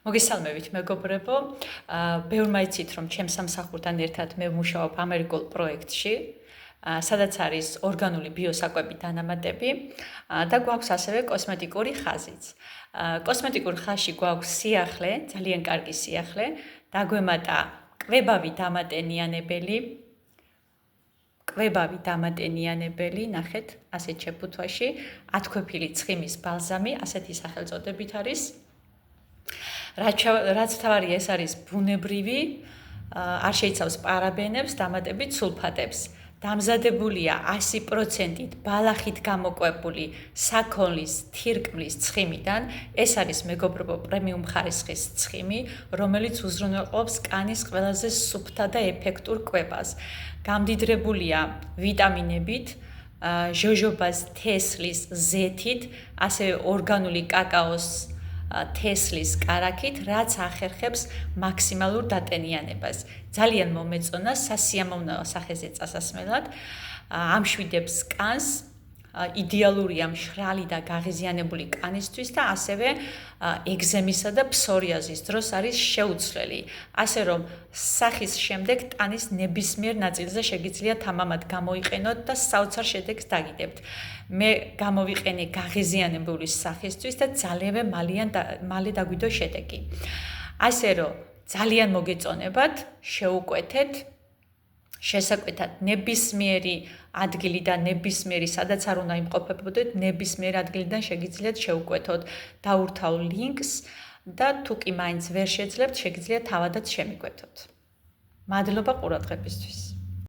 მოგესალმებით მეგობრებო. ბევრმა იცით, რომ ჩემს სამსახურთან ერთად მე ვმუშაობ ამერიკულ პროექტში, სადაც არის ორგანული ბიოსაკვები დანამატები და გვაქვს ასევე კოსმეტიკური ხაზიც. კოსმეტიკურ ხაზში გვაქვს სიახლე, ძალიან კარგი სიახლე, დაგვემატა კვებავი დამატენიანებელი, ნახეთ, ასეთ შეფუთვაში, ათქვეფილი ცხიმის ბალზამი, ასეთი სახელწოდებით არის. რაც თავარია, ეს არის ბუნებრივი, არ შეიცავს პარაბენებს, დამატებით სულფატებს. დამზადებულია 100%-ით ბალახით გამოკვებული საქონლის თირკმლის ცხიმიდან. ეს არის მეგობრებო პრემიუმ ხარისხის ცხიმი, რომელიც უზრუნველყოფს კანის ყველაზე სუფთა და ეფექტურ კვებას. გამდიდრებულია ვიტამინებით, ჟოჟობას თესლის ზეთით, ასევე ორგანული კაკაოს თესლის კარაქით, რაც ახერხებს მაქსიმალურ დატენიანებას. ძალიან მომეწონა სასიამოვნო სახეზე წასასმელად, ამშვიდებს კანს, იდეალურია მშრალი და გაღიზიანებული კანისთვის და ასევე ეგზემისა და ფსორიაზის დროს არის შეუცვლელი. ასე რომ სახის შემდეგ ტანის ნებისმიერ ნაწილზე შეგიძლიათ თამამად გამოიყენოთ და საოცარ შედეგს დაგიდებთ. მე გამოვიყენე გაღიზიანებული სახისთვის და ძალევე მალე დაგვიდო შედეგი. ასე რომ ძალიან მოგეწონებათ, შეუკვეთეთ, შესაკვეთად ნებისმიერი ადგილიდან, ნებისმიერი სადაც არ უნდა იმყოფებოდეთ, ნებისმიერ ადგილიდან შეგიძლიათ შეუკვეთოთ. დაურთავ ლინკს და თუ კი მაინც ვერ შეძლებთ, შეგიძლიათ თავადაც შემიკვეთოთ. მადლობა ყურადღებისთვის.